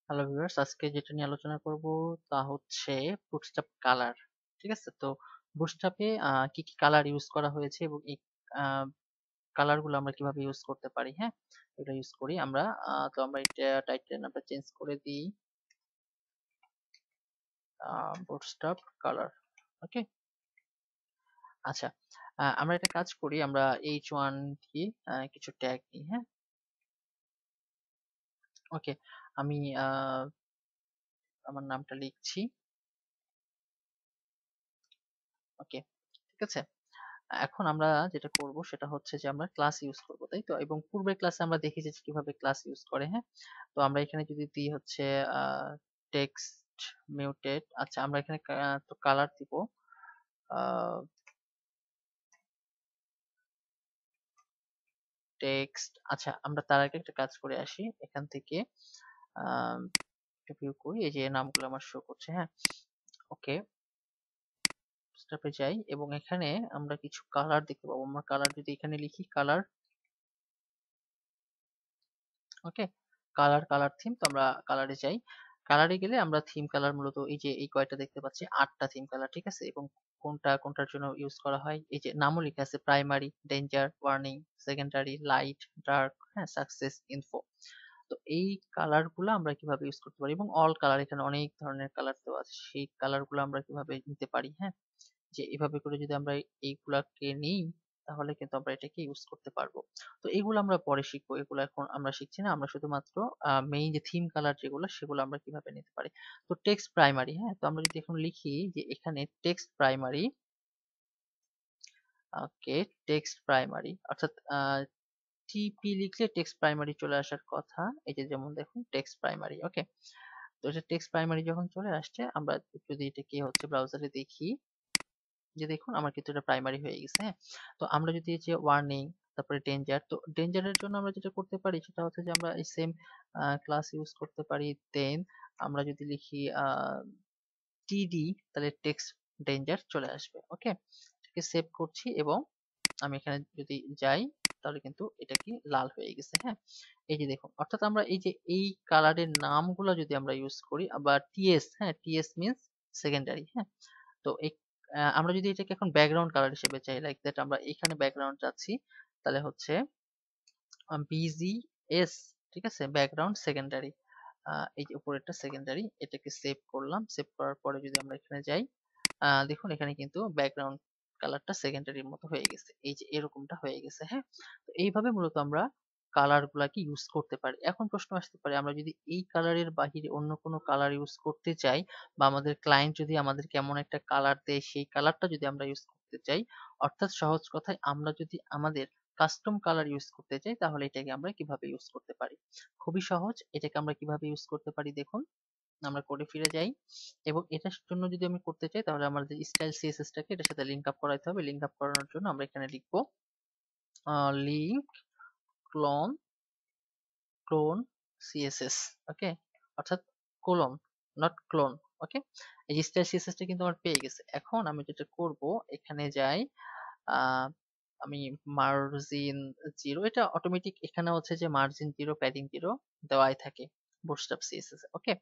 Hello viewers, আজকে যেটা নিয়ে আলোচনা করব তা হচ্ছে বুটস্ট্র্যাপ কালার। ঠিক আছে, তো বুটস্ট্র্যাপে কি কি কালার ইউজ করা হয়েছে এবং এই কালার গুলো আমরা কিভাবে ইউজ করতে পারি। হ্যাঁ, এটা ইউজ করি আমরা। তো আমরা এটা টাইটেল নামটা চেঞ্জ করে দিই, বুটস্ট্র্যাপ কালার। ওকে, আচ্ছা। আমরা একটা কাজ করি, আমরা H1 দিয়ে কিছু ট্যাগ দিই। হ্যাঁ, ওকে। আমি আমার নামটা লিখছি। ওকে, ঠিক আছে। এখন আমরা যেটা করব সেটা হচ্ছে যে আমরা ক্লাস ইউজ করব, তাই তো? এবং পূর্বের ক্লাসে আমরা দেখেছি যে কিভাবে ক্লাস ইউজ করে। হ্যাঁ, তো আমরা এখানে যদি দিই হচ্ছে টেক্সট মিউটেড। আচ্ছা, আমরা এখানে তো কালার দিব টেক্সট। আচ্ছা, আমরা তার আগে একটা কাজ করে আসি এখান থেকে। ভিউ করি, এই যে নামগুলো আমার শো করছে। হ্যাঁ, ওকে, স্টেপে যাই এবং এখানে আমরা কিছু কালার দেখতে পাবো। আমরা কালার যদি এখানে লিখি কালার, ওকে, কালার থিম। তো আমরা কালারে যাই। কালারে গেলে আমরা থিম কালার মূলত এই যে এই কয়টা দেখতে পাচ্ছি, 8টা থিম কালার। ঠিক আছে, এবং কোনটার জন্য ইউজ করা হয় এই যে নামও লেখা আছে, primary, danger, warning, secondary, light, dark, হ্যাঁ, সাকসেস, ইনফো। তো এই কালার গুলো আমরা কিভাবে ইউজ করতে পারি এবং অল কালার, এখানে অনেক ধরনের কালার দেওয়া আছে, সেই কালার গুলো আমরা কিভাবে নিতে পারি। হ্যাঁ, যে এভাবে করে যদি আমরা এইগুলাকে নিই তাহলে কিন্তু আমরা এটাকে ইউজ করতে পারবো। তো এগুলো আমরা পরে শিখবো, এগুলো এখন আমরা শিখছি না। আমরা শুধুমাত্র মেইন যে থিম কালার যেগুলো সেগুলো আমরা কিভাবে নিতে পারি। তো টেক্সট প্রাইমারি, হ্যাঁ, তো আমরা যদি এখন লিখি যে এখানে টেক্সট প্রাইমারি, ওকে, টেক্সট প্রাইমারি অর্থাৎ টিপি লিখলে টেক্সট প্রাইমারি চলে আসার কথা। এই যে যেমন দেখুন টেক্সট প্রাইমারি। ওকে, তো এটা টেক্সট প্রাইমারি যখন চলে আসছে, আমরা যদি এটা কি হচ্ছে ব্রাউজারে দেখি, যে দেখুন আমার কিন্তু এটা প্রাইমারি হয়ে গেছে। হ্যাঁ, তো আমরা যদি এই যে ওয়ার্নিং, তারপরে ডেঞ্জার, তো ডেঞ্জারের জন্য আমরা যেটা করতে পারি সেটা হচ্ছে যে আমরা এই সেম ক্লাস ইউজ করতে পারি। দেন আমরা যদি লিখি টিডি, তাহলে টেক্সট ডেঞ্জার চলে আসবে। ওকে, এটাকে সেভ করছি এবং আমি এখানে যদি যাই তাহলে কিন্তু এটা কি লাল হয়ে গেছে। হ্যাঁ, এই যে দেখুন, অর্থাৎ আমরা এই যে এই কালারের নামগুলো যদি আমরা ইউজ করি, আবার টিএস, হ্যাঁ, টিএস মিন্স সেকেন্ডারি। হ্যাঁ, তো এই আমরা যদি এটাকে এখন ব্যাকগ্রাউন্ড কালার হিসেবে চাই, লাইক দ্যাট আমরা এখানে ব্যাকগ্রাউন্ড চাচ্ছি, তাহলে হচ্ছে বিজিএস। ঠিক আছে, ব্যাকগ্রাউন্ড সেকেন্ডারি, এই যে উপরেরটা সেকেন্ডারি। এটাকে সেভ করলাম। সেভ করার পরে যদি আমরা এখানে যাই, দেখুন এখানে কিন্তু ব্যাকগ্রাউন্ড কালারটা সেকেন্ডারির মতো হয়ে গেছে, এই যে এরকমটা হয়ে গেছে। হ্যাঁ, তো এইভাবে মূলত আমরা কালার গুলাকে ইউজ করতে পারি। এখন প্রশ্ন আসতে পারে, আমরা যদি এই কালারের বাহিরে অন্য কোনো কালার ইউজ করতে চাই, বা আমাদের ক্লায়েন্ট যদি আমাদের কেমন একটা কালার দেয় সেই কালারটা যদি আমরা ইউজ করতে চাই, অর্থাৎ সহজ কথায় আমরা যদি আমাদের কাস্টম কালার ইউজ করতে চাই, তাহলে এটাকে আমরা কিভাবে ইউজ করতে পারি। খুবই সহজ, এটাকে আমরা কিভাবে ইউজ করতে পারি দেখুন। আমরা কোডে ফিরে যাই এবং এটার জন্য যদি আমি করতে চাই তাহলে আমার যে স্টাইল সিএসএস টাকে এটার সাথে লিংক আপ করাইতে হবে। লিংক আপ করানোর জন্য আমরা এখানে লিখবো লিংক ক্লোন ক্লোন সিএসএস। ওকে, অর্থাৎ কোলন, নট ক্লোন। ওকে, এই স্টাইল সিএসএস টা কিন্তু আমার পেয়ে গেছে। এখন আমি যেটা করব, এখানে যাই, আহ, আমি মার্জিন 0, এটা অটোমেটিক এখানে হচ্ছে যে মার্জিন 0, প্যাডিং 0 দেওয়াই থাকে বুটস্ট্র্যাপ সিএসএস। ওকে,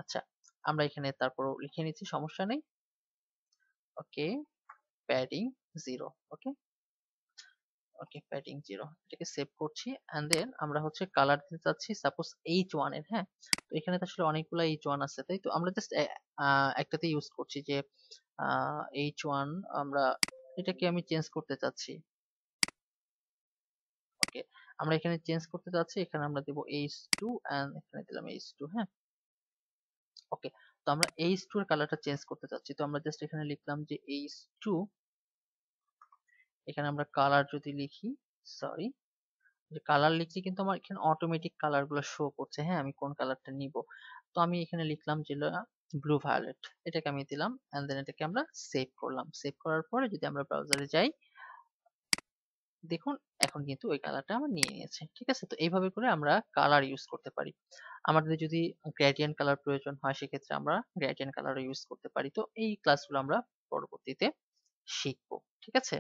আচ্ছা, আমরা এখানে তারপর লিখে নিচ্ছি, সমস্যা নেই। ওকে, প্যাডিং 0। ওকে, ওকে, প্যাডিং 0, এটাকে সেভ করছি। এন্ড দেন আমরা হচ্ছে কালার দিতে চাচ্ছি সাপোজ H1 এর। হ্যাঁ, তো এখানে তো আসলে অনেকগুলো H1 আছে, তাই তো আমরা জাস্ট একটাতে ইউজ করছি যে H1। আমরা এটাকে আমি চেঞ্জ করতে চাচ্ছি। ওকে, আমরা এখানে চেঞ্জ করতে চাচ্ছি, এখানে আমরা দেব H2 এন্ড এখানে দিলাম H2। হ্যাঁ, ওকে, তো আমরা H2 এর কালারটা চেঞ্জ করতে চাচ্ছি, তো আমরা জাস্ট এখানে লিখলাম যে H2। এখানে আমরা কালার যদি লিখি, সরি, যে কালার লিখছি কিন্তু আমার এখানে অটোমেটিক কালার গুলো শো করছে। হ্যাঁ, আমি কোন কালারটা নিব, তো আমি এখানে লিখলাম যে ব্লু ভায়োলেট, এটাকে আমি দিলাম এন্ড দেন এটাকে আমরা সেভ করলাম। সেভ করার পরে যদি আমরা ব্রাউজারে যাই, দেখুন এখন কিন্তু ওই কালারটা আমার নিয়ে নিয়েছে। ঠিক আছে, তো এইভাবে করে আমরা কালার ইউজ করতে পারি। আমাদের যদি গ্রেডিয়েন্ট কালার প্রয়োজন হয় সেক্ষেত্রে আমরা গ্রেডিয়েন্ট কালার ইউজ করতে পারি। তো এই ক্লাসগুলো আমরা পরবর্তীতে শিখবো। ঠিক আছে।